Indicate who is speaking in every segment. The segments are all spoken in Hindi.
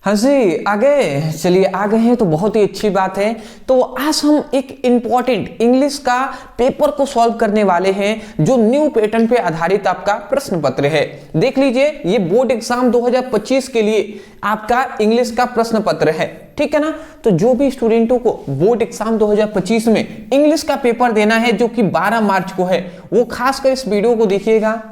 Speaker 1: हाँ जी, आ गए। चलिए आ गए हैं तो बहुत ही अच्छी बात है। तो आज हम एक इम्पॉर्टेंट इंग्लिश का पेपर को सॉल्व करने वाले हैं जो न्यू पैटर्न पे आधारित आपका प्रश्न पत्र है। देख लीजिए, ये बोर्ड एग्जाम 2025 के लिए आपका इंग्लिश का प्रश्न पत्र है, ठीक है ना। तो जो भी स्टूडेंटों को बोर्ड एग्जाम 2025 में इंग्लिश का पेपर देना है जो कि 12 मार्च को है, वो खासकर इस वीडियो को देखिएगा,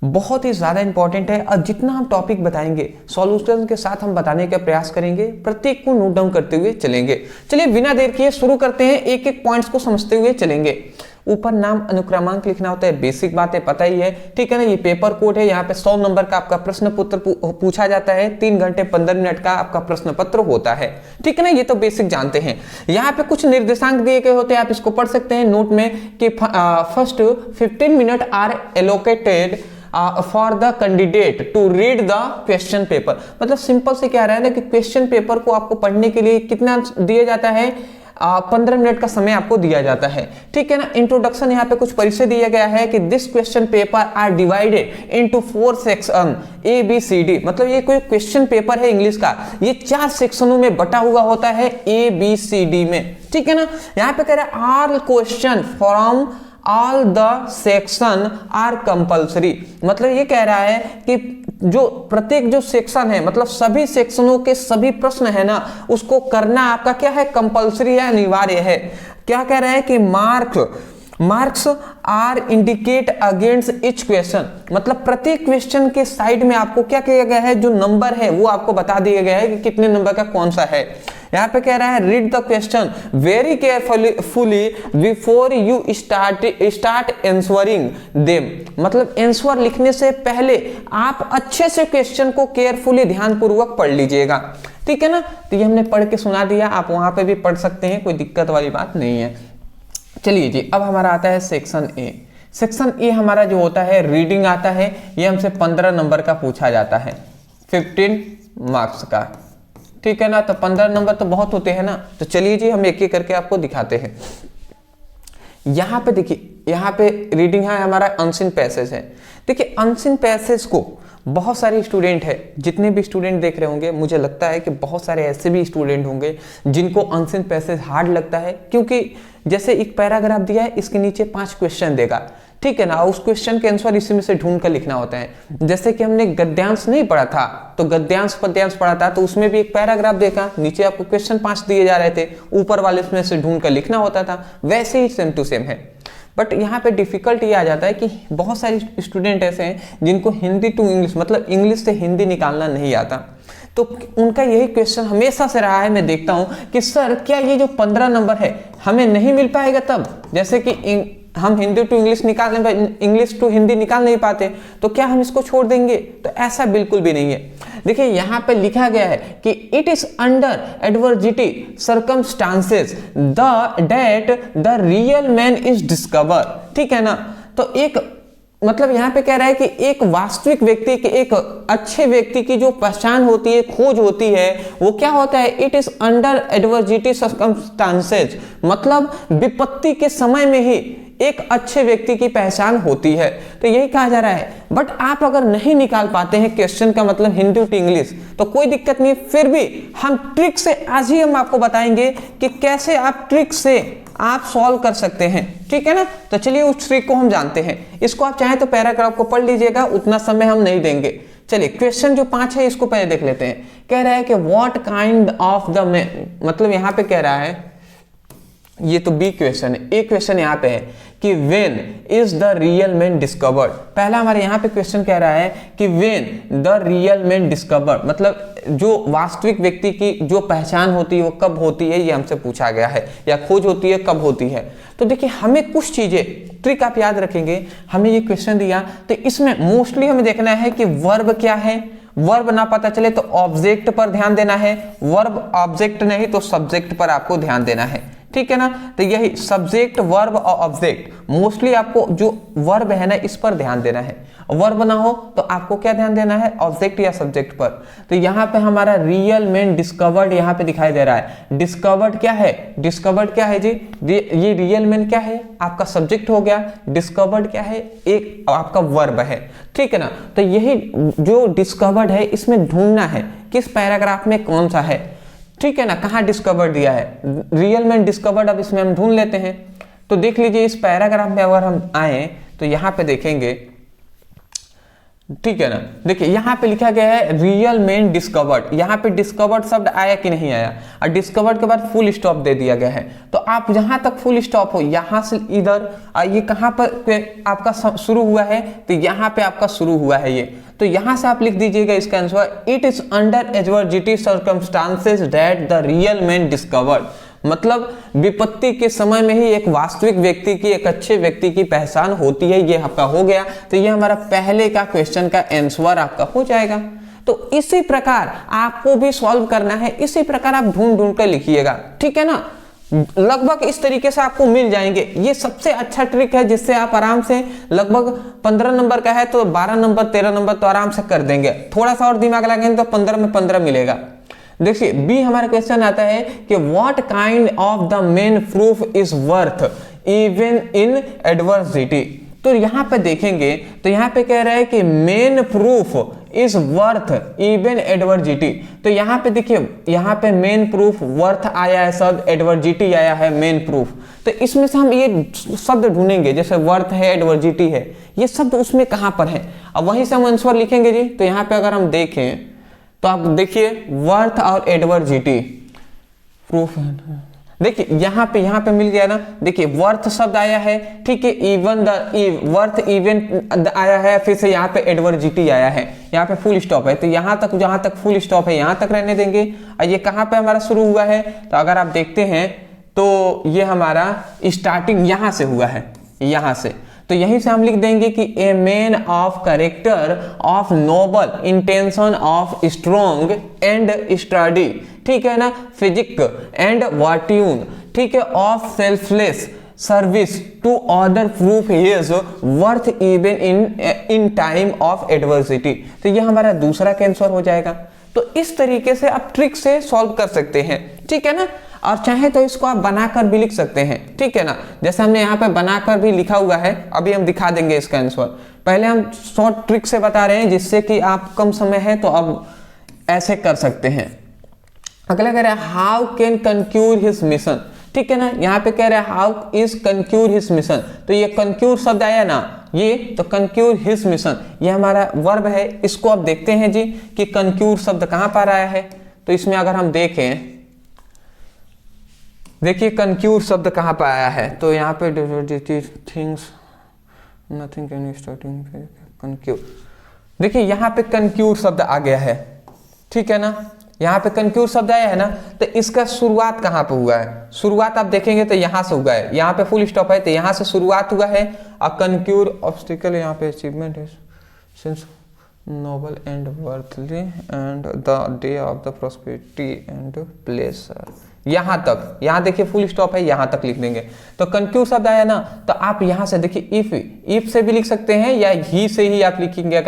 Speaker 1: बहुत ही ज्यादा इंपॉर्टेंट है। और जितना हम टॉपिक बताएंगे सॉल्यूशन के साथ हम बताने का प्रयास करेंगे, प्रत्येक को नोट डाउन करते हुए चलेंगे। चलिए बिना देर किए शुरू करते हैं, एक एक पॉइंट्स को समझते हुए चलेंगे। ऊपर नाम अनुक्रमांक लिखना होता है, बेसिक बात है, पता ही है, ठीक है ना। ये पेपर कोड है, यहाँ पे 100 नंबर का आपका प्रश्न पत्र पूछा जाता है, 3 घंटे 15 मिनट का आपका प्रश्न पत्र होता है, ठीक है ना। ये तो बेसिक जानते हैं। यहाँ पे कुछ निर्देशांक दिए गए होते हैं, आप इसको पढ़ सकते हैं नोट में कि first 15 minute are allocated for the candidate to read the question paper. मतलब सिंपल से क्या रहा है ना कि क्वेश्चन पेपर को आपको पढ़ने के लिए कितना दिया जाता है, 15 मिनट का समय आपको दिया जाता है, ठीक है ना। इंट्रोडक्शन यहाँ पे कुछ परिचय दिया गया है कि this question paper are divided into 4 section ABCD। मतलब ये कोई क्वेश्चन पेपर है इंग्लिश का, ये 4 सेक्शनों में बटा हुआ होता है ABCD में, ठीक है ना। यहाँ पे कह रहा है all question from all the section are compulsory. मतलब ये कह रहा है कि जो प्रत्येक जो सेक्शन है, मतलब सभी सेक्शनों के सभी प्रश्न है ना, उसको करना आपका क्या है, कंपल्सरी है, अनिवार्य है। क्या कह रहा है कि marks are indicate against each question. मतलब प्रत्येक क्वेश्चन के साइड में आपको क्या किया गया है, जो नंबर है वो आपको बता दिया गया है कि कितने नंबर का कौन सा है। यहाँ पे कह रहा है read the question very carefully before you start answering them. मतलब आंसर लिखने से पहले आप अच्छे से क्वेश्चन को केयरफुली ध्यानपूर्वक पढ़ लीजिएगा, ठीक है ना। तो ये हमने पढ़ के सुना दिया, आप वहां पे भी पढ़ सकते हैं, कोई दिक्कत वाली बात नहीं है। चलिए जी, अब हमारा आता है सेक्शन ए। सेक्शन ए हमारा जो होता है रीडिंग आता है, ये हमसे 15 नंबर का पूछा जाता है, 15 मार्क्स का, ठीक है ना। तो 15 नंबर तो बहुत होते हैं ना। तो चलिए जी, हम एक एक करके आपको दिखाते हैं। यहाँ पे देखिए, यहाँ पे रीडिंग है हमारा अनसीन पैसेज है। देखिए अनसीन पैसेज को बहुत सारे स्टूडेंट है, जितने भी स्टूडेंट देख रहे होंगे, मुझे लगता है कि बहुत सारे ऐसे भी स्टूडेंट होंगे जिनको अनसीन पैसेज हार्ड लगता है, क्योंकि जैसे एक पैराग्राफ दिया है, इसके नीचे 5 क्वेश्चन देगा, ठीक है ना। उस क्वेश्चन के आंसर इसी में से ढूंढ कर लिखना होता है। जैसे कि हमने गद्यांश नहीं पढ़ा था, तो गद्यांश पद्यांश पढ़ा था, तो उसमें भी एक पैराग्राफ देखा, नीचे आपको क्वेश्चन 5 दिए जा रहे थे, ऊपर वाले में से ढूंढ कर लिखना होता था। वैसे ही सेम टू सेम है। बट यहाँ पे डिफिकल्ट ये आ जाता है कि बहुत सारे स्टूडेंट ऐसे हैं जिनको हिंदी टू इंग्लिश, मतलब इंग्लिश से हिंदी निकालना नहीं आता। तो उनका यही क्वेश्चन हमेशा से रहा है, मैं देखता हूं कि सर क्या ये जो 15 नंबर है हमें नहीं मिल पाएगा तब, जैसे कि हम Hindi to English English to Hindi निकाल नहीं पाते, तो क्या हम इसको छोड़ देंगे? तो ऐसा बिल्कुल भी नहीं है। देखिए यहाँ पे लिखा गया है कि it is under adversity circumstances that the real man is discover, ठीक है ना। तो एक मतलब यहाँ पे कह रहा है कि एक वास्तविक व्यक्ति के, एक अच्छे व्यक्ति की जो पहचान होती है, खोज होती है, वो क्या होता है, it is under adversity circumstances. मतलब विपत्ति के समय में ही एक अच्छे व्यक्ति की पहचान होती है। तो यही कहा जा रहा है। बट आप अगर नहीं निकाल पाते हैं क्वेश्चन का मतलब हिंदी टू इंग्लिश, तो कोई दिक्कत नहीं, फिर भी हम ट्रिक से आज ही हम आपको बताएंगे कि कैसे आप ट्रिक से आप सॉल्व कर सकते हैं, ठीक है ना। तो चलिए उस ट्रिक को हम जानते हैं। इसको आप चाहें तो पैराग्राफ को पढ़ लीजिएगा, उतना समय हम नहीं देंगे। चलिए क्वेश्चन जो 5 है इसको पहले देख लेते हैं। कह रहा है कि what kind of the man, मतलब यहाँ पे कह रहा है, ये तो बी क्वेश्चन है। एक क्वेश्चन यहाँ पे है कि when is the real man discovered. पहला हमारे यहाँ पे क्वेश्चन कह रहा है कि when the real man discovered, मतलब जो वास्तविक व्यक्ति की जो पहचान होती है वो कब होती है, ये हमसे पूछा गया है, या खोज होती है कब होती है। तो देखिए हमें कुछ चीजें ट्रिक आप याद रखेंगे। हमें ये क्वेश्चन दिया तो इसमें मोस्टली हमें देखना है कि वर्ब क्या है। वर्ब ना पता चले तो ऑब्जेक्ट पर ध्यान देना है, वर्ब ऑब्जेक्ट नहीं तो सब्जेक्ट पर आपको ध्यान देना है, ठीक है ना। तो यही सब्जेक्ट, वर्ब और ऑब्जेक्ट, मोस्टली आपको जो वर्ब है ना इस पर ध्यान देना है। वर्ब ना हो तो आपको क्या ध्यान देना है, ऑब्जेक्ट या सब्जेक्ट पर। तो यहाँ पे हमारा रियल मैन डिस्कवर्ड यहाँ पे दिखाई दे रहा है। डिस्कवर्ड क्या है, डिस्कवर्ड क्या है जी, ये रियल मैन क्या है, आपका सब्जेक्ट हो गया। डिस्कवर्ड क्या है, एक आपका वर्ब है, ठीक है ना। तो यही जो डिस्कवर्ड है इसमें ढूंढना है किस पैराग्राफ में कौन सा है, ठीक है ना, कहाँ डिस्कवर्ड दिया है, रियल मैन डिस्कवर्ड। अब इसमें हम ढूंढ लेते हैं। तो देख लीजिए इस पैराग्राफ में अगर हम आए तो यहाँ पे देखेंगे, ठीक है ना। देखिए यहाँ पे लिखा गया है रियल मैन डिस्कवर्ड। यहाँ पे डिस्कवर्ड शब्द आया कि नहीं आया, और डिस्कवर्ड के बाद फुल स्टॉप दे दिया गया है। तो आप जहां तक फुल स्टॉप हो यहाँ से इधर, ये कहाँ पर आपका शुरू हुआ है, तो यहाँ पे आपका शुरू हुआ है ये। तो यहाँ से आप लिख दीजिएगा इसका answer, it is under adversity circumstances that the real man discovered. मतलब विपत्ति के समय में ही एक वास्तविक व्यक्ति की, एक अच्छे व्यक्ति की पहचान होती है। ये आपका हो गया। तो ये हमारा पहले का क्वेश्चन का आंसर आपका हो जाएगा। तो इसी प्रकार आपको भी सॉल्व करना है, इसी प्रकार आप ढूंढ ढूंढ कर लिखिएगा, ठीक है ना। लगभग इस तरीके से आपको मिल जाएंगे। ये सबसे अच्छा ट्रिक है जिससे आप आराम से, लगभग 15 नंबर का है तो 12 नंबर 13 नंबर तो आराम से कर देंगे। थोड़ा सा और दिमाग लगाएंगे तो 15 में 15 मिलेगा। देखिए बी हमारा क्वेश्चन आता है कि what kind of the main proof is worth even in adversity. तो यहाँ पे देखेंगे तो यहाँ पे कह रहा है कि main proof is worth even adversity. तो यहाँ पे देखिए, यहाँ पे मेन प्रूफ वर्थ आया है शब्द, एडवर्सिटी आया है मेन प्रूफ। तो इसमें से हम ये शब्द ढूंढेंगे, जैसे वर्थ है, एडवर्सिटी है, ये शब्द उसमें कहाँ पर है। अब वहीं से हम आंसर लिखेंगे जी। तो यहाँ पे अगर हम देखें तो आप देखिए वर्थ और एडवर्सिटी प्रूफ है, देखिए यहाँ पे मिल गया ना। देखिए वर्थ शब्द आया है, ठीक है, इवन द वर्थ इवन आया है, फिर से यहाँ पे एडवर्सिटी आया है, यहाँ पे फुल स्टॉप है। तो यहाँ तक, जहां तक फुल स्टॉप है यहाँ तक रहने देंगे। और ये कहाँ पे हमारा शुरू हुआ है, तो अगर आप देखते हैं तो ये हमारा स्टार्टिंग यहाँ से हुआ है, यहाँ से। तो यहीं से हम लिख देंगे कि a man of character of noble intention of strong and study, ठीक है ना, फिजिक एंड वर्ट्यून, ठीक है, of selfless service to other proof his worth even in time of adversity. तो ये हमारा दूसरा आंसर हो जाएगा। तो इस तरीके से आप ट्रिक से सॉल्व कर सकते हैं, ठीक है ना। और चाहे तो इसको आप बनाकर भी लिख सकते हैं, ठीक है ना, जैसे हमने यहाँ पे बनाकर भी लिखा हुआ है, अभी हम दिखा देंगे इसका आंसर। पहले हम शॉर्ट ट्रिक से बता रहे हैं जिससे कि आप कम समय है तो अब ऐसे कर सकते हैं। अगला कह रहा है हाउ कैन कंक्यूर हिज मिशन, ठीक है ना। यहाँ पे कह रहा है हाउ इज कंक्यूर हिज मिशन। तो ये कंक्यूर शब्द आया ना, ये तो कंक्यूर हिज मिशन, ये हमारा वर्ब है। इसको आप देखते हैं जी कि कंक्यूर शब्द कहाँ पर आया है। तो इसमें अगर हम देखें, देखिए कंक्यूर शब्द कहाँ पर आया है। तो यहाँ पे थिंग्स नथिंग कैन स्टार्टिंग कंक्यूर, देखिए यहाँ पे कंक्यूर शब्द आ गया है, ठीक है ना। यहाँ पे कंक्यूर शब्द आया है ना, तो इसका शुरुआत कहाँ पे हुआ है, शुरुआत आप देखेंगे तो यहाँ से हुआ है, यहाँ पे फुल स्टॉप है तो यहाँ से शुरुआत हुआ है। और कंक्यूर ऑब्स्टिकल, यहाँ पे अचीवमेंट है since noble and worthly and the day of the prosperity and pleasure, यहाँ तक, यहाँ देखिए फुल स्टॉप है, यहाँ तक लिख देंगे। तो कंक्यूर शब्द आया ना, तो आप यहाँ से देखिए इफ से भी लिख सकते हैं, या ही से ही आप लिखेंगे,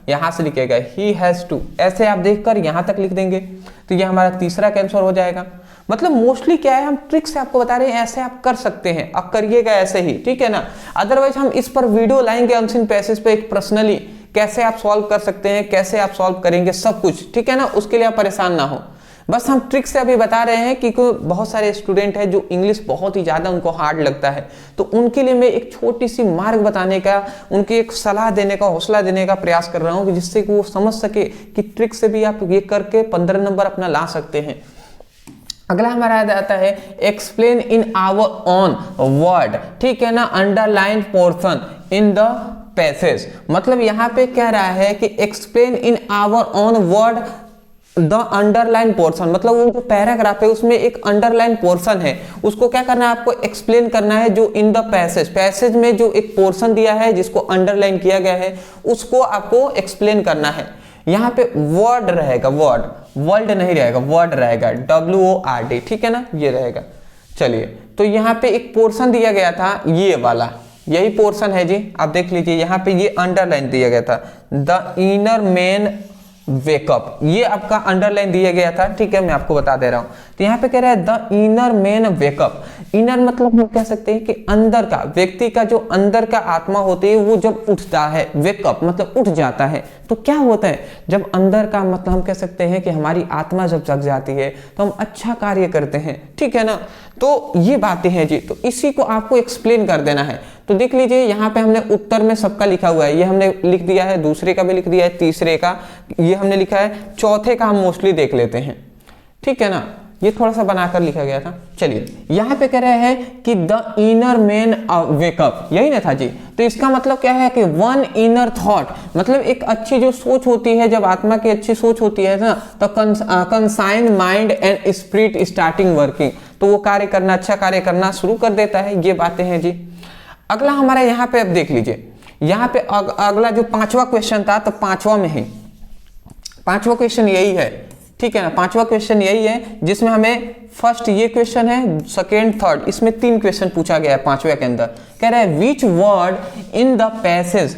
Speaker 1: यहाँ से लिखेगा ही हैज टू, ऐसे आप देखकर यहाँ तक लिख देंगे। तो ये हमारा तीसरा आंसर हो जाएगा। मतलब मोस्टली क्या है, हम ट्रिक से आपको बता रहे हैं, ऐसे आप कर सकते हैं, अब करिएगा ऐसे ही, ठीक है ना। अदरवाइज हम इस पर वीडियो लाएंगे अनसीन पैसेज पे, एक पर्सनली कैसे आप सॉल्व कर सकते हैं, कैसे आप सॉल्व करेंगे, सब कुछ, ठीक है ना। उसके लिए आप परेशान ना हो, बस हम ट्रिक से अभी बता रहे हैं कि बहुत सारे स्टूडेंट हैं जो इंग्लिश बहुत ही ज़्यादा उनको हार्ड लगता है। तो उनके लिए मैं एक छोटी सी मार्ग बताने का, उनकी एक सलाह देने का, हौसला देने का प्रयास कर रहा हूँ कि जिससे कि वो समझ सके कि ट्रिक से भी आप ये करके 15 नंबर अपना ला सकते हैं। अगला हमारा आता है explain in our own word, ठीक है ना, underline portion in the passage. मतलब यहाँ पे कह रहा है कि explain in our own word the underline portion, मतलब वो जो पैराग्राफ है उसमें एक अंडरलाइन पोर्शन है, उसको क्या करना है, आपको एक्सप्लेन करना है। जो इन द पैसेज में जो एक पोर्शन दिया है जिसको अंडरलाइन किया गया है, उसको आपको एक्सप्लेन करना है। यहाँ पे वर्ड रहेगा, वर्ड, वर्ल्ड नहीं रहेगा, वर्ड रहेगा, WORD, ठीक है ना, ये रहेगा। चलिए तो यहाँ पे एक पोर्शन दिया गया था, ये वाला, यही पोर्शन है जी, आप देख लीजिए यहाँ पे ये अंडरलाइन दिया गया था, द इनर मैन वेकअप, ये आपका अंडरलाइन दिया गया था, ठीक है, मैं आपको बता दे रहा हूं। तो यहाँ पे कह रहा है the inner man wake up, inner मतलब हम कह सकते हैं कि अंदर का, व्यक्ति का जो अंदर का आत्मा होती है वो जब उठता है, वेकअप मतलब उठ जाता है, तो क्या होता है जब अंदर का, मतलब हम कह सकते हैं कि हमारी आत्मा जब जग जाती है तो हम अच्छा कार्य करते हैं, ठीक है ना। तो ये बातें हैं जी, तो इसी को आपको एक्सप्लेन कर देना है। तो देख लीजिए यहाँ पे हमने उत्तर में सबका लिखा हुआ है, ये हमने लिख दिया है, दूसरे का भी लिख दिया है, तीसरे का ये हमने लिखा है, चौथे का हम मोस्टली देख लेते हैं, ठीक है ना, ये थोड़ा सा बनाकर लिखा गया था। चलिए यहाँ पे कह रहे हैं कि द इनर मैन वेकअप, यही ना था जी। तो इसका मतलब क्या है कि वन इनर थॉट, मतलब एक अच्छी जो सोच होती है, जब आत्मा की अच्छी सोच होती है ना, तो consign mind and spirit starting working, तो वो कार्य करना, अच्छा कार्य करना शुरू कर देता है, ये बातें हैं जी। अगला हमारा यहाँ पे अब देख लीजिए, यहाँ पे अगला जो पांचवा क्वेश्चन था, तो पांचवा में ही पांचवा क्वेश्चन यही है, ठीक है ना, पांचवा क्वेश्चन यही है जिसमें हमें फर्स्ट ये क्वेश्चन है, सेकेंड थर्ड, इसमें 3 क्वेश्चन पूछा गया है पांचवे के अंदर। कह रहा है which word in the passage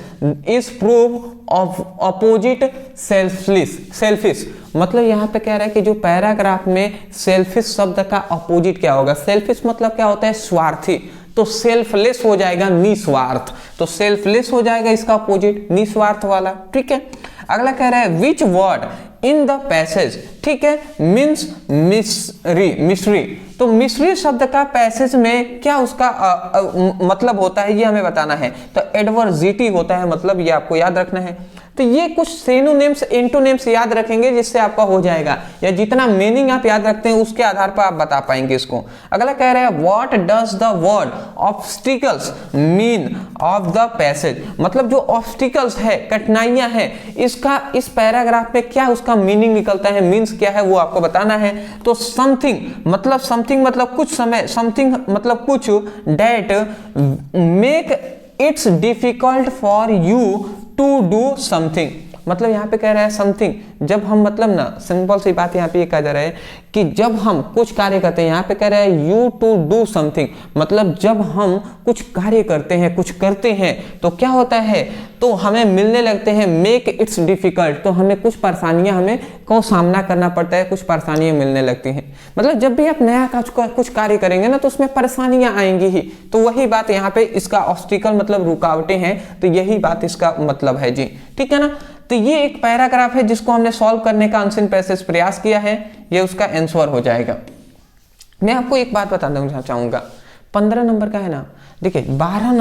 Speaker 1: is prove of opposite selfish, मतलब यहाँ पे कह रहा है कि जो पैराग्राफ में सेल्फिश शब्द का अपोजिट क्या होगा, सेल्फिश मतलब क्या होता है, स्वार्थी, तो सेल्फलेस हो जाएगा निस्वार्थ, तो सेल्फलेस हो जाएगा इसका अपोजिट निस्वार्थ वाला, ठीक है। अगला कह रहा है which word in the passage, ठीक है, मीन्स मिस्ट्री, तो मिस्ट्री शब्द का पैसेज में क्या उसका मतलब होता है, ये हमें बताना है। तो एडवर्सिटी होता है, मतलब ये आपको याद रखना है। तो ये कुछ सिनोनिम्स एंटोनिम्स याद रखेंगे जिससे आपका हो जाएगा, या जितना मीनिंग आप याद रखते हैं उसके आधार पर आप बता पाएंगे इसको। अगला कह रहा है what does the word obstacles mean of the passage, मतलब जो ऑब्स्टिकल्स है, कठिनाइयां हैं, इसका इस पैराग्राफ में क्या उसका मीनिंग निकलता है, मीन्स क्या है वो आपको बताना है। तो समथिंग मतलब कुछ समय, समथिंग मतलब कुछ, that make it's difficult for you to do something, मतलब यहाँ पे कह रहा है समथिंग, जब हम मतलब ना, सिंपल सी बात यहाँ पे ये कहा जा रहा है कि जब हम कुछ कार्य करते हैं, यहाँ पे कह रहा है यू टू डू समथिंग, मतलब जब हम कुछ कार्य करते हैं, कुछ करते हैं तो क्या होता है, तो हमें मिलने लगते हैं मेक इट्स डिफिकल्ट, तो हमें कुछ परेशानियां हमें को सामना करना पड़ता है, कुछ परेशानियां मिलने लगती हैं। मतलब जब भी आप नया कुछ कार्य करेंगे ना तो उसमें परेशानियां आएंगी ही, तो वही बात यहाँ पे इसका ऑब्स्टिकल मतलब रुकावटें हैं, तो यही बात इसका मतलब है जी, ठीक है ना। तो ये एक पैराग्राफ है जिसको हमने सॉल्व करने का अनसीन पैसेज प्रयास किया है, ये उसका आंसर हो जाएगा। मैं आपको एक बात बताना चाहूंगा, 15 नंबर का है ना, देखिए 12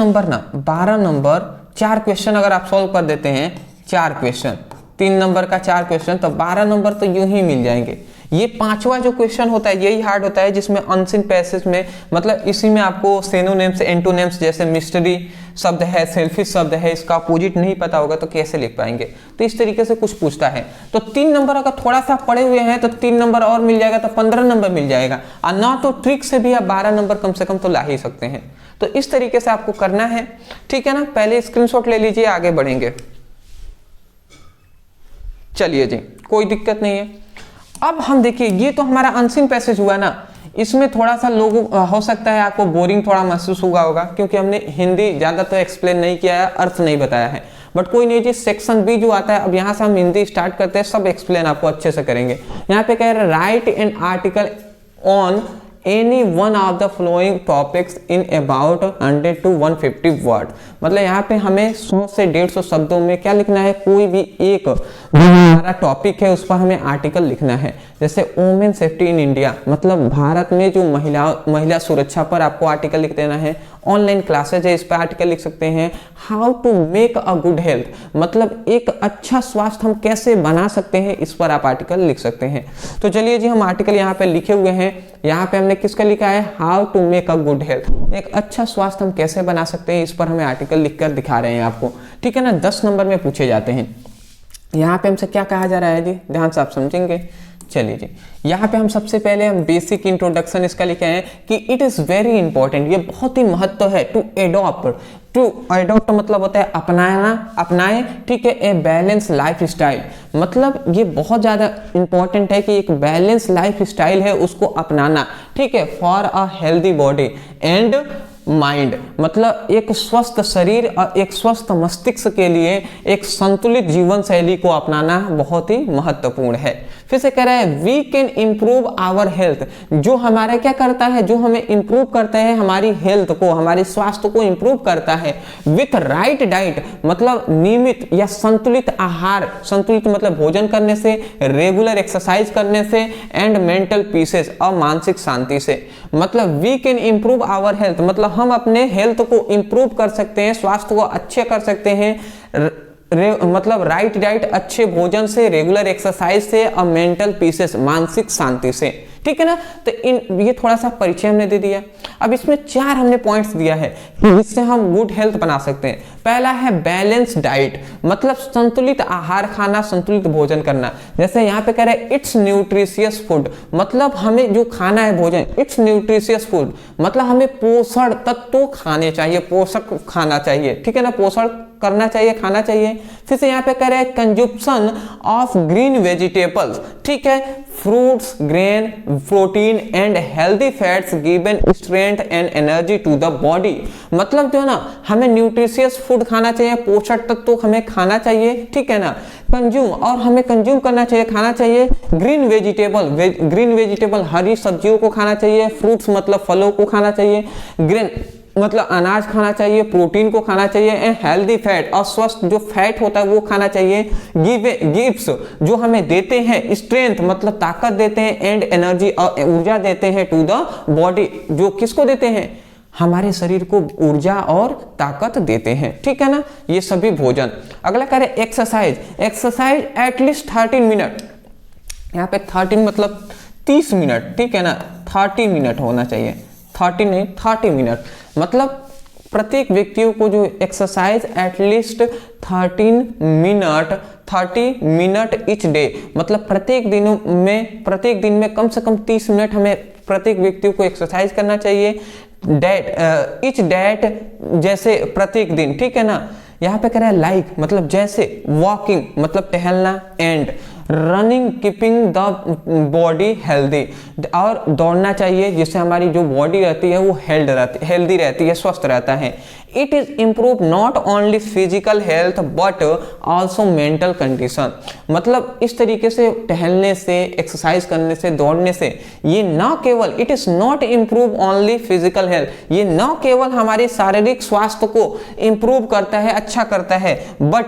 Speaker 1: नंबर 4 क्वेश्चन अगर आप सॉल्व कर देते हैं, 4 क्वेश्चन, 3 नंबर का 4 क्वेश्चन, तो 12 नंबर तो यूं ही मिल जाएंगे। ये पांचवा जो क्वेश्चन होता है यही हार्ड होता है, जिसमें अनसीन पैसेज में, मतलब इसी में आपको सिनोनिम्स एंटोनिम्स जैसे मिस्ट्री शब्द है, सेल्फिश शब्द है, इसका अपोजिट नहीं पता होगा तो कैसे लिख पाएंगे, तो इस तरीके से कुछ पूछता है। तो 3 नंबर अगर थोड़ा सा पड़े हुए हैं तो 3 नंबर और मिल जाएगा, तो 15 नंबर मिल जाएगा, और ना तो ट्रिक से भी आप 12 नंबर कम से कम तो ला ही सकते हैं। तो इस तरीके से आपको करना है, ठीक है ना। पहले स्क्रीनशॉट ले लीजिए, आगे बढ़ेंगे। चलिए जी, कोई दिक्कत नहीं है। अब हम देखिए, ये तो हमारा अनसीन पैसेज हुआ ना, इसमें थोड़ा सा लोगों हो सकता है आपको बोरिंग थोड़ा महसूस हुआ होगा, क्योंकि हमने हिंदी ज़्यादा तो एक्सप्लेन नहीं किया है, अर्थ नहीं बताया है, बट कोई नहीं जी। सेक्शन बी जो आता है, अब यहाँ से हम हिंदी स्टार्ट करते हैं, सब एक्सप्लेन आपको अच्छे से करेंगे। यहाँ पे कह रहे हैं right an article on any one of the flowing topics in about 100 to 150 word, मतलब यहाँ पे हमें 100 से 150 शब्दों में क्या लिखना है, कोई भी एक जो हमारा टॉपिक है उस पर हमें आर्टिकल लिखना है। जैसे वुमेन सेफ्टी इन इंडिया, मतलब भारत में जो महिला सुरक्षा पर आपको आर्टिकल लिख देना है। ऑनलाइन क्लासेज है, इस पर आर्टिकल लिख सकते हैं। How to make a good health, मतलब एक अच्छा स्वास्थ्य हम कैसे बना सकते हैं, इस पर आप आर्टिकल लिख सकते हैं। तो चलिए जी, हम आर्टिकल यहाँ पे लिखे हुए हैं। यहाँ पे हमने किसका लिखा है, how to make a good health, एक अच्छा स्वास्थ्य हम कैसे बना सकते हैं, इस पर हमें आर्टिकल लिखकर दिखा रहे हैं आपको, ठीक है ना। 10 नंबर में पूछे जाते हैं। यहाँ पे हमसे क्या कहा जा रहा है जी, ध्यान से आप समझेंगे। चलिए जी, यहाँ पे हम सबसे पहले हम बेसिक इंट्रोडक्शन इसका लिखे हैं कि इट इज़ वेरी इंपॉर्टेंट, ये बहुत ही महत्व है टू एडॉप्ट मतलब होता है अपनाना, अपनाएं, ठीक है, ए बैलेंस लाइफ स्टाइल, मतलब ये बहुत ज़्यादा इंपॉर्टेंट है कि एक बैलेंस लाइफ स्टाइल है उसको अपनाना, ठीक है, for a healthy body and mind, मतलब एक स्वस्थ शरीर और एक स्वस्थ मस्तिष्क के लिए एक संतुलित जीवन शैली को अपनाना बहुत ही महत्वपूर्ण है। फिर से कह रहा है we can improve our health, जो हमारा क्या करता है, जो हमें इम्प्रूव करता है हमारी हेल्थ को, हमारे स्वास्थ्य को इम्प्रूव करता है विथ राइट डाइट, मतलब नियमित या संतुलित आहार, संतुलित मतलब भोजन करने से, रेगुलर एक्सरसाइज करने से एंड मेंटल पीसेस और मानसिक शांति से, मतलब we can improve our health, मतलब हम अपने हेल्थ को इम्प्रूव कर सकते हैं, स्वास्थ्य को अच्छे कर सकते हैं, मतलब राइट डाइट, अच्छे भोजन से, रेगुलर एक्सरसाइज से और मेंटल पीसेस, मानसिक शांति से, ठीक है ना। तो ये थोड़ा सा परिचय हमने दे दिया। अब इसमें 4 हमने पॉइंट्स दिया है जिससे हम गुड हेल्थ बना सकते हैं। पहला है बैलेंस डाइट, मतलब संतुलित आहार खाना, संतुलित भोजन करना। जैसे यहाँ पे कह रहे हैं इट्स न्यूट्रिशियस फूड, मतलब हमें जो खाना है भोजन, इट्स न्यूट्रिशियस फूड, मतलब हमें पोषण तत्व खाने चाहिए, पोषक खाना चाहिए, ठीक है ना, पोषण करना चाहिए, खाना चाहिए। फिर से यहाँ पे कह रहे हैं कंजप्शन ऑफ ग्रीन वेजिटेबल्स, ठीक है, fruits, grain, protein and healthy fats given strength and energy to the body, मतलब जो है ना हमें न्यूट्रिशियस फूड खाना चाहिए, पोषक तत्व हमें खाना चाहिए, ठीक है ना, कंज्यूम, और हमें कंज्यूम करना चाहिए, खाना चाहिए ग्रीन वेजिटेबल, हरी सब्जियों को खाना चाहिए, फ्रूट्स मतलब फलों को खाना चाहिए, ग्रेन मतलब अनाज खाना चाहिए, प्रोटीन को खाना चाहिए एंड हेल्दी फैट, और स्वस्थ जो फैट होता है वो खाना चाहिए, गिव्स जो हमें देते हैं स्ट्रेंथ मतलब ताकत देते हैं एंड एनर्जी और ऊर्जा देते हैं टू द बॉडी, जो किसको देते हैं, हमारे शरीर को ऊर्जा और ताकत देते हैं, ठीक है ना, ये सभी भोजन। अगला करें एक्सरसाइज एटलीस्ट 13 मिनट, यहाँ पे 13 मतलब 30 मिनट, ठीक है ना, 30 मिनट होना चाहिए, 30 नहीं 30 मिनट, मतलब प्रत्येक व्यक्तियों को जो exercise at least 30 minute each day, मतलब प्रत्येक दिन में कम से कम 30 मिनट हमें प्रत्येक व्यक्तियों को एक्सरसाइज करना चाहिए, ईच डेट जैसे प्रत्येक दिन, ठीक है ना। यहाँ पे कह रहा है लाइक मतलब जैसे, वॉकिंग मतलब टहलना and running keeping the body healthy, और दौड़ना चाहिए जिससे हमारी जो बॉडी रहती है वो हेल्दी रहती है, स्वस्थ रहता है। It is improve not only physical health but also mental condition, मतलब इस तरीके से टहलने से, एक्सरसाइज करने से, दौड़ने से ये न केवल, it is not improve only physical health, ये न केवल हमारे शारीरिक स्वास्थ्य को इम्प्रूव करता है, अच्छा करता है,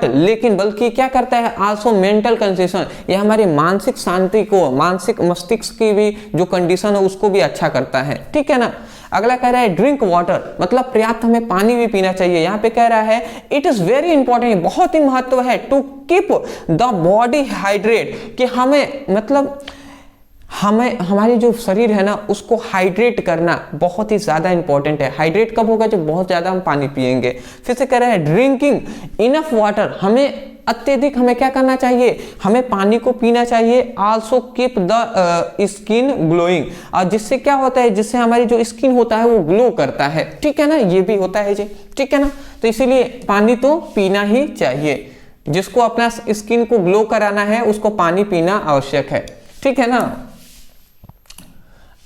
Speaker 1: लेकिन बल्कि क्या करता है, ऑल्सो मेंटल कंडीशन, ये हमारी मानसिक शांति को, मानसिक मस्तिष्क की भी जो कंडीशन है उसको भी अच्छा करता है, ठीक है ना। अगला कह रहा है ड्रिंक वाटर, मतलब पर्याप्त हमें पानी भी पीना चाहिए। यहाँ पे कह रहा है इट इज वेरी इंपॉर्टेंट, बहुत ही महत्व है to keep the body hydrate, कि हमें मतलब हमारी जो शरीर है ना उसको हाइड्रेट करना बहुत ही ज़्यादा इंपॉर्टेंट है। हाइड्रेट कब होगा, जब बहुत ज़्यादा हम पानी पिएंगे। फिर से कह रहा है ड्रिंकिंग इनफ वाटर, हमें अत्यधिक हमें क्या करना चाहिए, हमें पानी को पीना चाहिए। Also keep the skin glowing, और जिससे क्या होता है, जिससे हमारी जो स्किन होता है वो ग्लो करता है, ठीक है ना, ये भी होता है जी, ठीक है ना। तो इसीलिए पानी तो पीना ही चाहिए, जिसको अपना स्किन को ग्लो कराना है उसको पानी पीना आवश्यक है, ठीक है ना।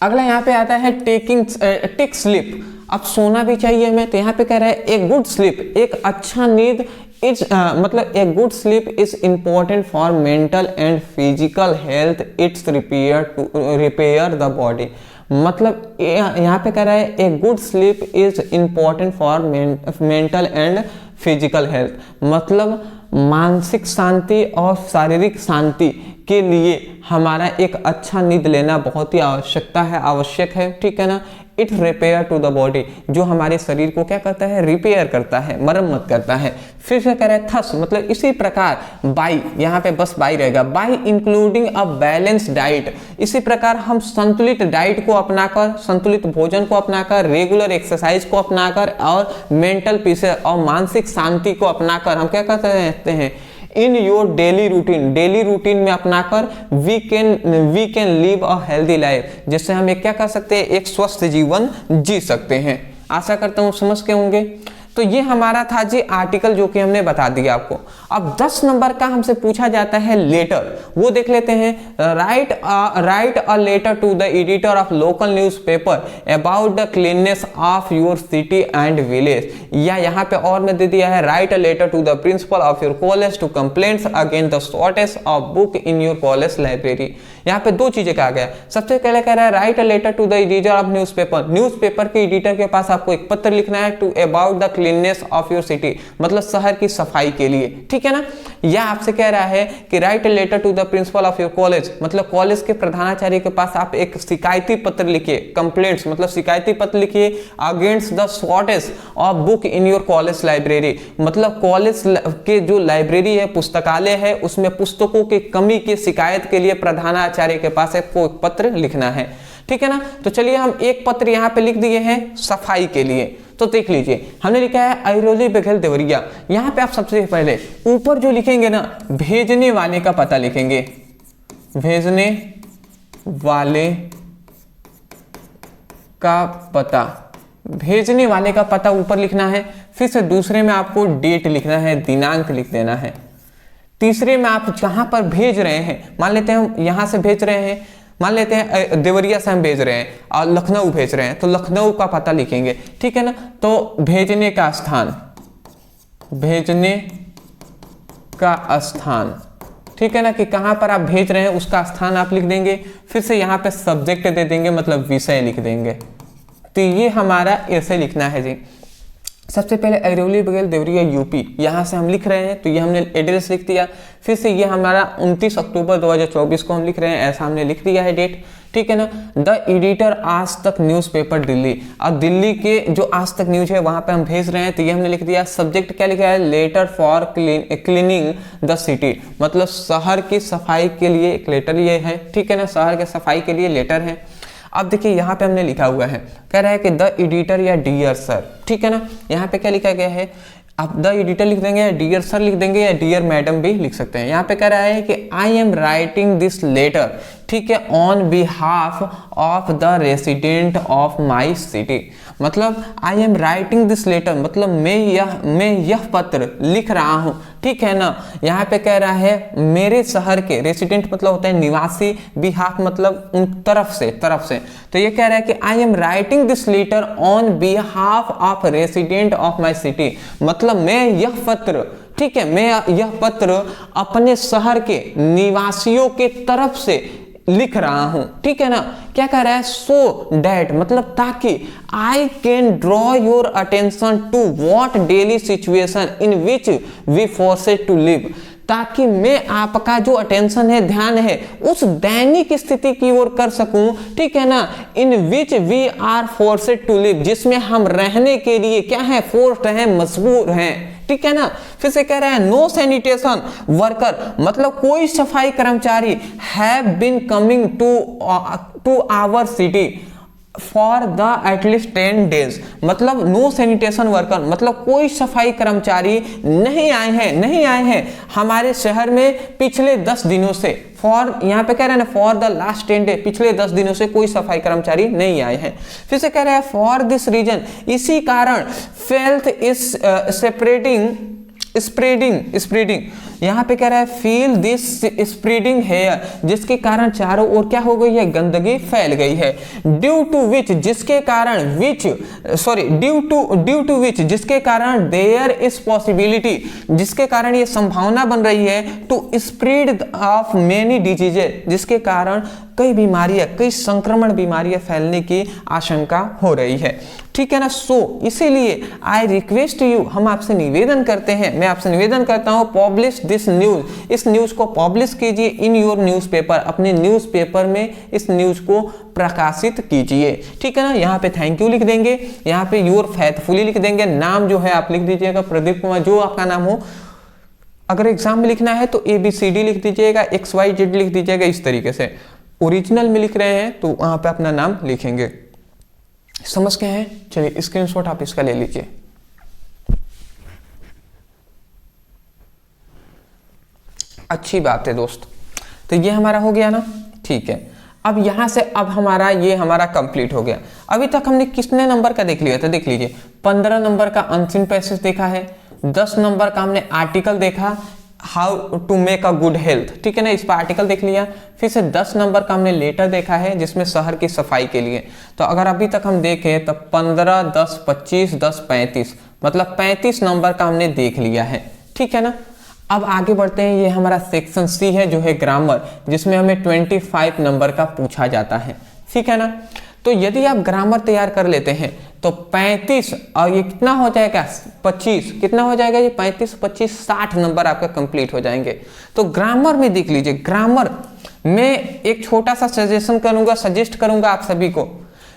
Speaker 1: अगला यहाँ पे आता है टेक स्लीप, अब सोना भी चाहिए हमें। तो यहाँ पे कह रहा है ए गुड स्लीप, एक अच्छा नींद मतलब a good sleep is important for mental and physical health, it's repair the body, मतलब यहाँ पे कह रहा है a good sleep is important for mental and physical health, मतलब मानसिक शांति और शारीरिक शांति के लिए हमारा एक अच्छा नींद लेना बहुत ही आवश्यक है, ठीक है ना। It repair to the body, जो हमारे शरीर को क्या करता है, रिपेयर करता है, मरम्मत करता है। फिर से कह रहे हैं थस, मतलब इसी प्रकार बाई, यहाँ पे बस बाई रहेगा, by including a balance diet, इसी प्रकार हम संतुलित डाइट को अपनाकर, संतुलित भोजन को अपनाकर, रेगुलर एक्सरसाइज को अपनाकर और मेंटल पीस और मानसिक शांति को अपनाकर हम क्या करते रहते हैं, इन योर डेली रूटीन में अपनाकर we can live a healthy life, जिससे हम एक क्या कर सकते हैं, एक स्वस्थ जीवन जी सकते हैं। आशा करता हूँ समझ के होंगे। तो ये हमारा था जी आर्टिकल जो कि हमने बता दिया आपको। अब 10 नंबर का हमसे पूछा जाता है लेटर, वो देख लेते हैं। Write a letter to the editor of local newspaper about the cleanness of your city and village, या यहाँ पे और में दे दिया है write a letter to the principal of your college to complaints against the shortage of book in your college library. यहाँ पे दो चीजें कहा गया। सबसे पहले कह रहा है write a letter to the editor of newspaper के एडिटर के पास आपको एक पत्र लिखना है to about the cleanness of your city, मतलब शहर की सफाई के लिए, ठीक है ना। यह आपसे कह रहा है कि write a letter to the principal of your college, मतलब कॉलेज के प्रधानाचार्य के पास आप एक शिकायती पत्र लिखिए, कंप्लेंट्स मतलब शिकायती पत्र लिखिए against the shortage of book in your college library, मतलब कॉलेज के जो लाइब्रेरी है, पुस्तकालय है, उसमें पुस्तकों की कमी की शिकायत के लिए प्रधानाचार्य के पास आपको एक पत्र लिखना है, ठीक है ना। तो चलिए हम एक पत्र यहाँ पे लिख दिए हैं सफाई के लिए। तो देख लीजिए हमने लिखा है अयरोली बघेल देवरिया। यहाँ पे आप सबसे पहले ऊपर जो लिखेंगे ना, भेजने वाले का पता लिखेंगे, भेजने वाले का पता, भेजने वाले का पता ऊपर लिखना है। फिर से दूसरे में आपको डेट लिखना है, दिनांक लिख देना है। तीसरे में आप जहां पर भेज रहे हैं, मान लेते हैं हम यहां से भेज रहे हैं, मान लेते हैं देवरिया से हम भेज रहे हैं और लखनऊ भेज रहे हैं, तो लखनऊ का पता लिखेंगे, ठीक है ना। तो भेजने का स्थान, भेजने का स्थान, ठीक है ना, कि कहां पर आप भेज रहे हैं उसका स्थान आप लिख देंगे। फिर से यहां पे सब्जेक्ट दे देंगे, मतलब विषय लिख देंगे। तो ये हमारा ऐसे लिखना है जी। सबसे पहले अयरोली बघेल देवरिया यूपी, यहाँ से हम लिख रहे हैं, तो ये हमने एड्रेस लिख दिया। फिर से ये हमारा 29 अक्टूबर 2024 को हम लिख रहे हैं, ऐसा हमने लिख दिया है डेट, ठीक है ना। द एडिटर आज तक न्यूज़पेपर दिल्ली, अब दिल्ली के जो आज तक न्यूज है वहां पे हम भेज रहे हैं, तो ये हमने लिख दिया। सब्जेक्ट क्या लिखा है, letter for cleaning the city, मतलब शहर की सफाई के लिए एक लेटर ये है, ठीक है ना, शहर के सफाई के लिए लेटर है। अब देखिए यहाँ पे हमने लिखा हुआ है, कह रहा है कि द एडिटर या डियर सर, ठीक है ना। यहाँ पे क्या लिखा गया है, आप द एडिटर लिख देंगे या डियर सर लिख देंगे या डियर मैडम भी लिख सकते हैं। यहाँ पे कह रहा है कि I am writing this letter, ठीक है, on behalf of the resident of my city, मतलब I am writing this letter, मतलब मैं यह पत्र लिख रहा हूँ, ठीक है ना। यहाँ पे कह रहा है मेरे शहर के, रेसिडेंट मतलब होता है निवासी, बिहाफ मतलब उन तरफ से, तो ये कह रहा है कि I am writing this later on behalf of resident of my city, मतलब मैं यह पत्र, ठीक है, मैं यह पत्र अपने शहर के निवासियों के तरफ से लिख रहा हूं, ठीक है ना। क्या कह रहा है, सो डैट मतलब ताकि I can draw your attention to what daily situation in which we forced to live, ताकि मैं आपका जो अटेंशन है, ध्यान है, उस दैनिक स्थिति की ओर कर सकूं, ठीक है ना। In which we are forced to live, जिसमें हम रहने के लिए क्या है, फोर्स्ड है, मजबूर हैं, ठीक है ना। फिर से कह रहा है नो सैनिटेशन वर्कर, मतलब कोई सफाई कर्मचारी have been coming to our city for the at least 10 days, मतलब नो सैनिटेशन वर्कर, मतलब कोई सफाई कर्मचारी नहीं आए हैं हमारे शहर में पिछले 10 दिनों से। फॉर यहाँ पे कह रहे हैं ना, फॉर द लास्ट 10 डे, पिछले 10 दिनों से कोई सफाई कर्मचारी नहीं आए हैं। फिर से कह रहे हैं फॉर दिस रीजन, इसी कारण फेल्थ इज स्प्रेडिंग, यहाँ पे कह रहा है फील दिस स्प्रेडिंग हेयर, जिसके कारण चारों ओर क्या हो गई है, गंदगी फैल गई है। ड्यू टू विच, जिसके कारण देयर इज पॉसिबिलिटी, जिसके कारण ये संभावना बन रही है, to spread of many diseases, जिसके कारण कई बीमारियां, कई संक्रमण बीमारियां फैलने की आशंका हो रही है, ठीक है ना। सो इसीलिए आई रिक्वेस्ट यू, हम आपसे निवेदन करते हैं, मैं आपसे निवेदन करता हूं, पब्लिश दिस न्यूज, इस न्यूज को पब्लिश कीजिए इन योर न्यूज़पेपर, अपने न्यूज़पेपर में इस न्यूज को प्रकाशित कीजिए, ठीक है ना। यहाँ पे थैंक यू लिख देंगे, यहाँ पे योर फेथफुली लिख देंगे, नाम जो है आप लिख दीजिएगा प्रदीप कुमार, जो आपका नाम हो। अगर एग्जाम में लिखना है तो ABCD लिख दीजिएगा, XYZ लिख दीजिएगा, इस तरीके से। ओरिजिनल में लिख रहे हैं तो वहां पे अपना नाम लिखेंगे। समझ गए हैं? चलिए स्क्रीनशॉट आप इसका ले लीजिए। अच्छी बात है दोस्त। तो ये हमारा हो गया ना, ठीक है। अब यहाँ से अब हमारा ये हमारा कंप्लीट हो गया। अभी तक हमने कितने नंबर का देख लिया था, देख लीजिए 15 नंबर का अनसीन पैसेज देखा है, 10 नंबर का हमने आर्टिकल देखा, how to make a good health, ठीक है ना, इस पर आर्टिकल देख लिया। फिर से 10 नंबर का हमने लेटर देखा है जिसमें शहर की सफाई के लिए। तो अगर अभी तक हम देखें तो 15, 10, 25, 10, 35, मतलब 35 नंबर का हमने देख लिया है, ठीक है ना। अब आगे बढ़ते हैं, ये हमारा सेक्शन सी है जो है ग्रामर, जिसमें हमें 25 नंबर का पूछा जाता है, ठीक है ना। तो यदि आप ग्रामर तैयार कर लेते हैं तो 35 और ये कितना हो जाएगा 25, कितना हो जाएगा ये 35, 25, 60 नंबर आपका कंप्लीट हो जाएंगे। तो ग्रामर में देख लीजिए, ग्रामर में एक छोटा सा सजेशन करूंगा, सजेस्ट करूंगा आप सभी को,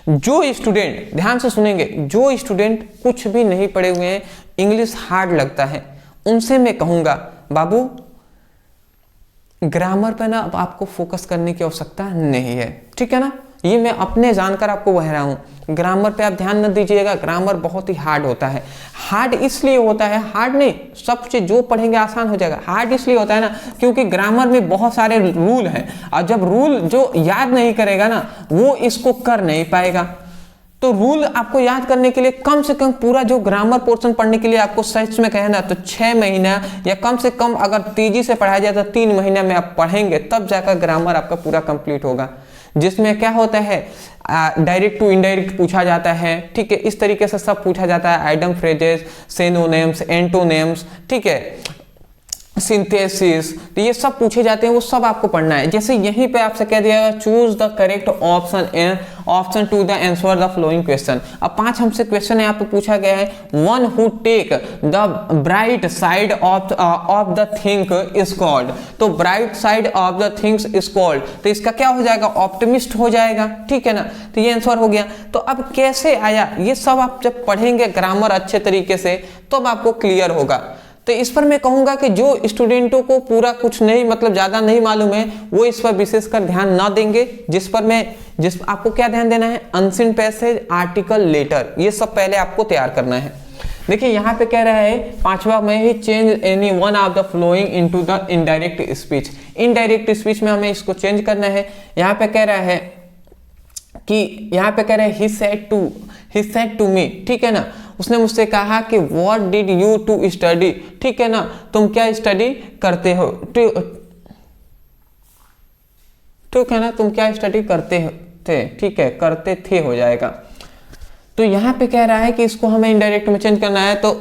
Speaker 1: जो स्टूडेंट ध्यान से सुनेंगे, जो स्टूडेंट कुछ भी नहीं पढ़े हुए हैं, इंग्लिश हार्ड लगता है, उनसे मैं कहूंगा बाबू ग्रामर पे ना अब आपको फोकस करने की आवश्यकता नहीं है, ठीक है ना। ये मैं अपने जानकर आपको कह रहा हूं, ग्रामर पे आप ध्यान न दीजिएगा, ग्रामर बहुत ही हार्ड होता है। हार्ड इसलिए होता है, हार्ड नहीं, सब चीज जो पढ़ेंगे आसान हो जाएगा, हार्ड इसलिए होता है ना क्योंकि ग्रामर में बहुत सारे रूल हैं, और जब रूल जो याद नहीं करेगा ना वो इसको कर नहीं पाएगा। तो रूल आपको याद करने के लिए कम से कम पूरा जो ग्रामर पोर्शन पढ़ने के लिए आपको सच में कहना तो 6 महीना या कम से कम अगर तेजी से पढ़ाया जाए तो 3 महीना में आप पढ़ेंगे, तब जाकर ग्रामर आपका पूरा कंप्लीट होगा। जिसमें क्या होता है, डायरेक्ट टू इनडायरेक्ट पूछा जाता है, ठीक है, इस तरीके से सब पूछा जाता है, आइडम फ्रेजेस, सिनोनिम्स, एंटोनिम्स, ठीक है, सिंथेसिस, तो ये सब पूछे जाते हैं, वो सब आपको पढ़ना है। जैसे यहीं पे आपसे कह दिया choose the correct option to the answer the following question. अब 5 हमसे क्वेश्चन यहाँ पे पूछा गया है, one who take the bright side of the thing is called. तो bright side of the things is called, तो इसका क्या हो जाएगा, ऑप्टिमिस्ट हो जाएगा, ठीक है ना। तो ये आंसर हो गया। तो अब कैसे आया, ये सब आप जब पढ़ेंगे ग्रामर अच्छे तरीके से तब आपको क्लियर होगा। तो इस पर मैं कहूंगा कि जो स्टूडेंटों को पूरा कुछ नहीं, मतलब ज्यादा नहीं मालूम है, वो इस पर विशेषकर ध्यान ना देंगे। जिस आपको क्या ध्यान देना है, अनसीन पैसेज, आर्टिकल, लेटर, ये सब पहले आपको तैयार करना है। देखिए यहाँ पे कह रहा है 5वां में ही change any one of the following into the indirect speech. Indirect speech में हमें इसको चेंज करना है। यहाँ पे कह रहा है कि यहाँ पे कह रहे हैं he said to me, ठीक है ना, उसने मुझसे कहा कि what did you to study, ठीक है ना, तुम क्या स्टडी करते हो, ठीक है ना, तुम क्या स्टडी करते थे, ठीक है, करते थे हो जाएगा। तो यहाँ पे कह रहा है कि इसको हमें इनडायरेक्ट में चेंज करना है। तो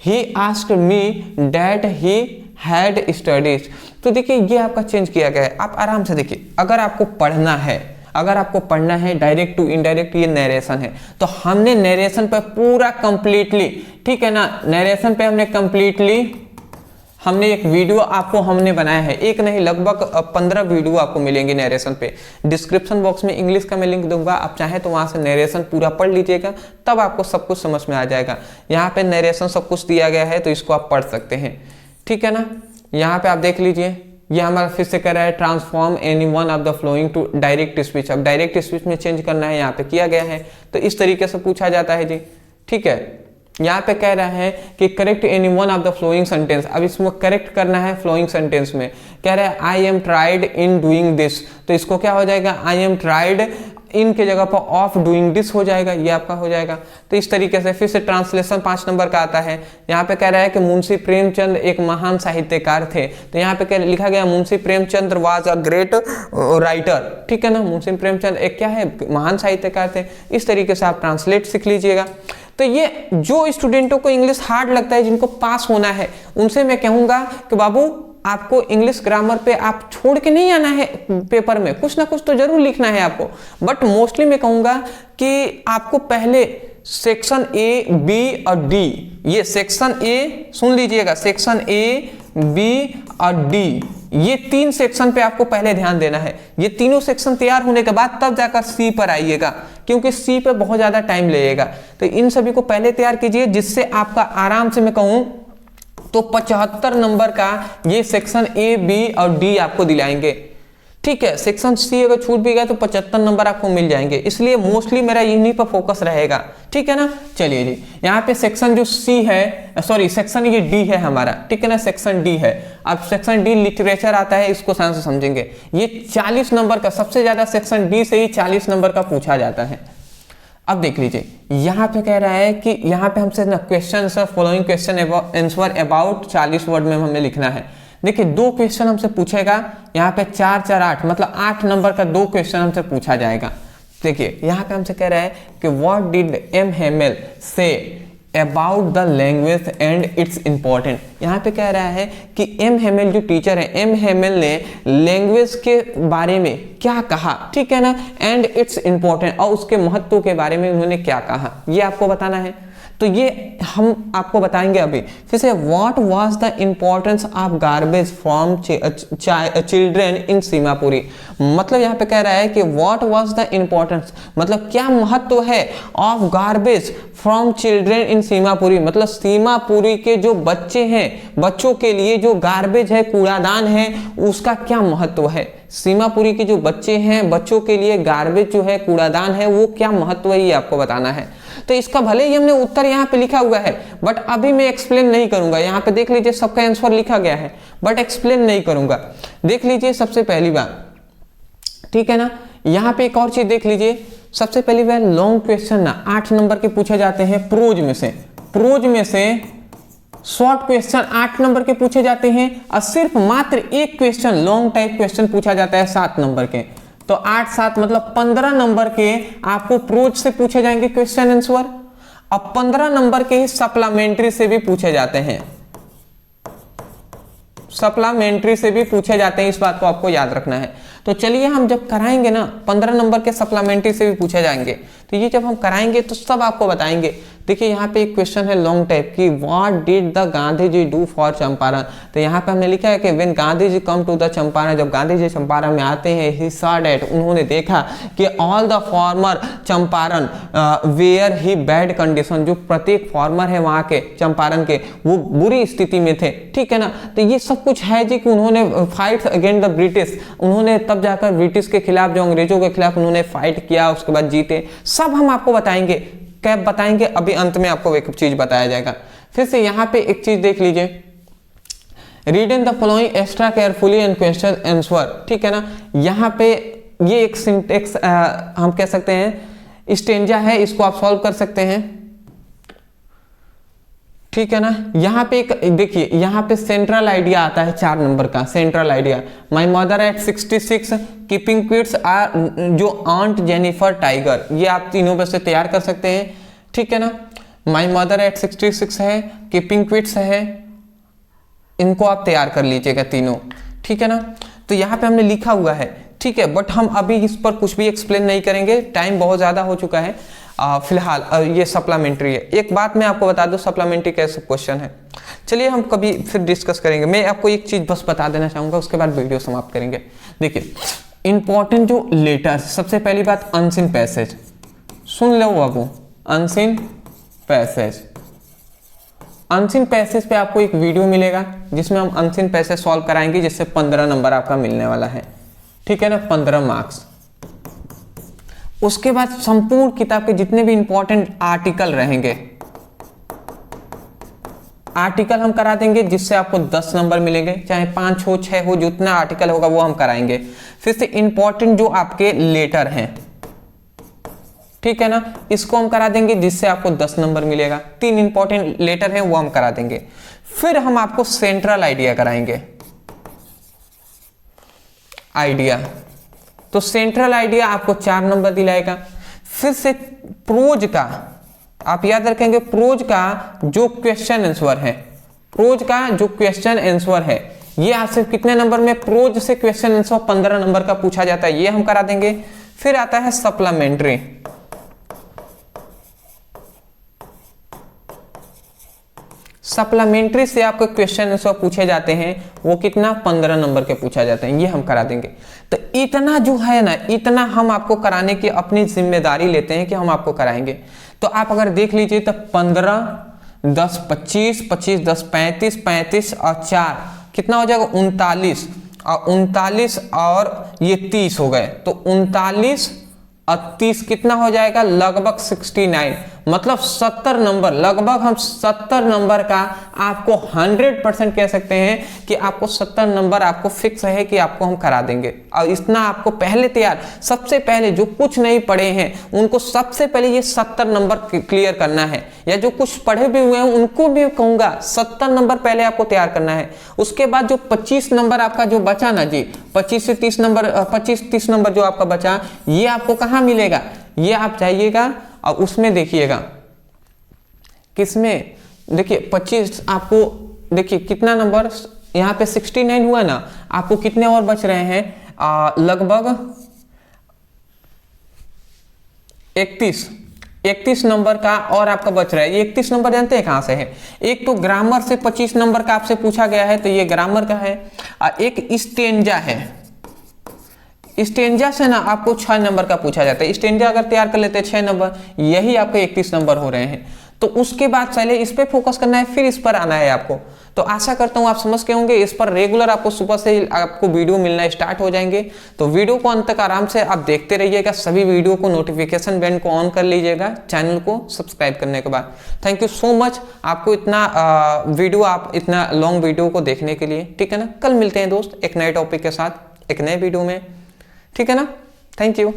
Speaker 1: he asked me that he had studies। तो देखिए ये आपका चेंज किया गया है। आप आराम से देखिए, अगर आपको पढ़ना है डायरेक्ट टू इनडायरेक्ट, ये नरेशन है, तो हमने नरेशन पे पूरा कंप्लीटली, ठीक है ना, नरेशन पे हमने एक वीडियो आपको हमने बनाया है, एक नहीं लगभग 15 वीडियो आपको मिलेंगे नरेशन पे। डिस्क्रिप्शन बॉक्स में इंग्लिश का मैं लिंक दूंगा, आप चाहें तो वहां से नरेशन पूरा पढ़ लीजिएगा, तब आपको सब कुछ समझ में आ जाएगा। यहाँ पे नरेशन सब कुछ दिया गया है, तो इसको आप पढ़ सकते हैं, ठीक है ना। यहाँ पे आप देख लीजिए, ये हमारा फिर से कह रहा है transform any one of the following to direct speech. अब डायरेक्ट स्पीच में चेंज करना है, यहाँ पे किया गया है, तो इस तरीके से पूछा जाता है जी, ठीक है। यहाँ पे कह रहा है कि correct any one of the flowing sentence. अब इसमें करेक्ट करना है फ्लोइंग सेंटेंस में, कह रहा है I am tried in doing this, तो इसको क्या हो जाएगा, आई एम ट्राइड इन के जगह पर ऑफ डूइंग दिस हो जाएगा, ये आपका हो जाएगा। तो इस तरीके से फिर से ट्रांसलेशन 5 नंबर का आता है। यहाँ पे कह रहा है कि मुंशी प्रेमचंद एक महान साहित्यकार थे, तो यहाँ पे लिखा गया Munshi Premchand was a great writer, ठीक है ना, मुंशी प्रेमचंद एक क्या है, महान साहित्यकार थे। इस तरीके से आप ट्रांसलेट सीख लीजिएगा। तो ये जो स्टूडेंटों को इंग्लिश हार्ड लगता है, जिनको पास होना है, उनसे मैं कहूंगा कि बाबू आपको इंग्लिश ग्रामर पे आप छोड़ के नहीं आना है, पेपर में कुछ ना कुछ तो जरूर लिखना है आपको, बट मोस्टली मैं कहूंगा कि आपको पहले सेक्शन ए, बी और डी, ये सेक्शन ए सुन लीजिएगा, सेक्शन ए, बी और डी, ये 3 सेक्शन पे आपको पहले ध्यान देना है। ये तीनों सेक्शन तैयार होने के बाद तब जाकर सी पर आइएगा, क्योंकि सी पे बहुत ज्यादा टाइम लगेगा। तो इन सभी को पहले तैयार कीजिए, जिससे आपका आराम से मैं कहूं तो 75 नंबर का ये सेक्शन ए, बी और डी आपको दिलाएंगे। ठीक है, सेक्शन सी अगर छूट भी गया तो 75 नंबर आपको मिल जाएंगे, इसलिए मोस्टली मेरा इन्हीं पर फोकस रहेगा। ठीक है ना, चलिए जी, यहाँ पे सेक्शन जो सी है, सॉरी सेक्शन ये डी है हमारा, ठीक है ना, सेक्शन डी है। अब सेक्शन डी लिटरेचर आता है, इसको ध्यान से समझेंगे। ये 40 नंबर का, सबसे ज्यादा सेक्शन डी से ही 40 नंबर का पूछा जाता है। अब देख लीजिए, यहाँ पे कह रहा है कि यहाँ पे हमसे ना question sir following question answer about 40 word में हमें लिखना है। देखिए 2 क्वेश्चन हमसे पूछेगा, यहाँ पे 4 4 8 मतलब 8 नंबर का 2 क्वेश्चन हमसे पूछा जाएगा। देखिए यहाँ पे हमसे कह रहा है कि what did M Hamel say about the language and its important. यहाँ पे कह रहा है कि एम हेमेल जो टीचर है, एम हेमेल ने लैंग्वेज के बारे में क्या कहा, ठीक है ना, एंड इट्स इंपॉर्टेंट, और उसके महत्व के बारे में उन्होंने क्या कहा, ये आपको बताना है। तो ये हम आपको बताएंगे अभी। फिर से what was the importance of garbage from children in Seemapuri. मतलब यहाँ पे कह रहा है कि व्हाट वाज द इंपॉर्टेंस, मतलब क्या महत्व है of garbage from children in Seemapuri, मतलब सीमापुरी के जो बच्चे हैं, बच्चों के लिए जो गार्बेज है, कूड़ादान है, उसका क्या महत्व है। सीमापुरी के जो बच्चे हैं, बच्चों के लिए गार्बेज जो है, कूड़ादान है, वो क्या महत्व है, ये आपको बताना है। तो इसका भले ही हमने उत्तर यहाँ पे लिखा हुआ है, बट अभी मैं एक्सप्लेन नहीं करूंगा। यहाँ पे देख लीजिए सबका आंसर लिखा गया है, बट एक्सप्लेन नहीं करूंगा। देख लीजिए सबसे पहली बात, ठीक है ना, यहाँ पे एक और चीज देख लीजिए। सबसे पहली बात, लॉन्ग क्वेश्चन ना 8 नंबर के पूछे जाते हैं प्रोज में से। प्रोज में से शॉर्ट क्वेश्चन 8 नंबर के पूछे जाते हैं, और सिर्फ मात्र एक क्वेश्चन लॉन्ग टाइप क्वेश्चन पूछा जाता है 7 नंबर के। तो 8 7 मतलब 15 नंबर के आपको प्रोज से पूछे जाएंगे क्वेश्चन आंसर, अब 15 नंबर के ही सप्लीमेंट्री से भी पूछे जाते हैं, सप्लीमेंट्री से भी पूछे जाते हैं, इस बात को आपको याद रखना है। तो चलिए हम जब कराएंगे ना 15 नंबर के सप्लीमेंट्री से भी पूछे जाएंगे, तो ये जब हम कराएंगे तो सब आपको बताएंगे। देखिए यहाँ पे एक क्वेश्चन है लॉन्ग टाइप की, what did the Gandhi ji do for Champaran. तो यहाँ पे हमने लिखा है कि when Gandhi ji come to the Champaran, जब गांधी जी चंपारण में आते हैं, ही सॉ दैट, उन्होंने देखा कि all the farmer Champaran were ही बैड कंडीशन, जो प्रत्येक फार्मर है वहाँ के चंपारण के, वो बुरी स्थिति में थे। ठीक है ना, तो ये सब कुछ है जी कि उन्होंने फाइट अगेंस्ट द ब्रिटिश, उन्होंने तब जाकर ब्रिटिश के खिलाफ, जो अंग्रेजों के खिलाफ उन्होंने फाइट किया, उसके बाद जीते। सब हम आपको बताएंगे, कैब बताएंगे, अभी अंत में आपको एक चीज बताया जाएगा। फिर से यहाँ पे एक चीज देख लीजिए, read in the following extra carefully and question answer. ठीक है ना, यहाँ पे ये एक सिंटेक्स हम कह सकते हैं स्टेंजा है, इसको आप सॉल्व कर सकते हैं। ठीक है ना, यहाँ पे एक देखिए, यहाँ पे सेंट्रल आइडिया आता है 4 नंबर का central idea, my mother at 66 keeping quilts are, जो आंट जेनिफर टाइगर, ये आप तीनों में से तैयार कर सकते हैं। ठीक है ना, माय मदर एट 66 है, कीपिंग क्विट्स है, इनको आप तैयार कर लीजिएगा तीनों। ठीक है ना, तो यहाँ पे हमने लिखा हुआ है, ठीक है, बट हम अभी इस पर कुछ भी एक्सप्लेन नहीं करेंगे, टाइम बहुत ज्यादा हो चुका है। फिलहाल ये सप्लीमेंट्री है। एक बात मैं आपको बता दूं, सप्लीमेंट्री कैसे क्वेश्चन है, चलिए हम कभी फिर डिस्कस करेंगे। मैं आपको एक चीज बस बता देना चाहूंगा, उसके बाद वीडियो समाप्त करेंगे। देखिए इंपॉर्टेंट जो लेटर्स, सबसे पहली बात अनसीन पैसेज, सुन लो बाबू, अनसीन पैसेज। अनसीन पैसेज पे आपको एक वीडियो मिलेगा जिसमें हम अनसीन पैसेज सॉल्व कराएंगे, जिससे 15 नंबर आपका मिलने वाला है। ठीक है ना, 15 मार्क्स। उसके बाद संपूर्ण किताब के जितने भी इंपॉर्टेंट आर्टिकल रहेंगे, आर्टिकल हम करा देंगे, जिससे आपको 10 नंबर मिलेंगे, चाहे 5 हो 6 हो, जितना आर्टिकल होगा वो हम कराएंगे। फिर से इंपॉर्टेंट जो आपके लेटर हैं, ठीक है ना, इसको हम करा देंगे, जिससे आपको 10 नंबर मिलेगा। 3 इंपॉर्टेंट लेटर हैं वो हम करा देंगे। फिर हम आपको सेंट्रल आइडिया कराएंगे, आइडिया, तो सेंट्रल आइडिया आपको 4 नंबर दिलाएगा। फिर से प्रोज का आप याद रखेंगे, प्रोज का जो क्वेश्चन आंसर है, प्रोज का जो क्वेश्चन आंसर है, ये आपसे कितने नंबर में, प्रोज से क्वेश्चन आंसर 15 नंबर का पूछा जाता है, ये हम करा देंगे। फिर आता है सप्लीमेंट्री, सप्लीमेंट्री से आपको क्वेश्चन आंसर पूछे जाते हैं, वो कितना, 15 नंबर के पूछा जाते हैं, ये हम करा देंगे। तो इतना जो है ना, इतना हम आपको कराने की अपनी जिम्मेदारी लेते हैं कि हम आपको कराएंगे। तो आप अगर देख लीजिए तो 15 10 25 25 10 35 35 और 4 कितना हो जाएगा, 39। और 39 और ये 30 हो गए, तो 39 और 30 कितना हो जाएगा, लगभग 69, मतलब 70 नंबर, लगभग हम 70 नंबर का आपको 100% कह सकते हैं कि आपको 70 नंबर आपको फिक्स है कि आपको हम करा देंगे। और इतना आपको पहले तैयार, सबसे पहले जो कुछ नहीं पढ़े हैं उनको सबसे पहले ये 70 नंबर क्लियर करना है, या जो कुछ पढ़े भी हुए हैं उनको भी कहूंगा 70 नंबर पहले आपको तैयार करना है। उसके बाद जो 25 नंबर आपका जो बचा ना जी, 25 से 30 नंबर, 25-30 नंबर जो आपका बचा, ये आपको कहाँ मिलेगा, ये आप जाइएगा और उसमें देखिएगा, किसमें, देखिए 25 आपको, देखिए कितना नंबर यहाँ पे 69 हुआ ना, आपको कितने और बच रहे हैं, लगभग 31 नंबर का और आपका बच रहा है। ये 31 नंबर जानते हैं कहां से है, एक तो ग्रामर से 25 नंबर का आपसे पूछा गया है, तो ये ग्रामर का है, और एक स्टेंजा है, स्टेंजा से ना आपको 6 नंबर का पूछा जाता है। स्टेंजा अगर तैयार कर लेते हैं 6 नंबर, यही आपके 31 नंबर हो रहे हैं। तो उसके बाद पहले इस पे फोकस करना है, फिर इस पर आना है आपको। तो आशा करता हूं आप समझ के होंगे, इस पर रेगुलर आपको सुबह से आपको वीडियो मिलना स्टार्ट हो जाएंगे। तो वीडियो को अंत तक आराम से आप देखते रहिएगा, सभी वीडियो को नोटिफिकेशन बेल को ऑन कर लीजिएगा चैनल को सब्सक्राइब करने के बाद। थैंक यू सो मच आपको इतना वीडियो, आप इतना लॉन्ग वीडियो को देखने के लिए, ठीक है ना। कल मिलते हैं दोस्त एक नए टॉपिक के साथ, एक नए वीडियो में, ठीक है ना। Thank you.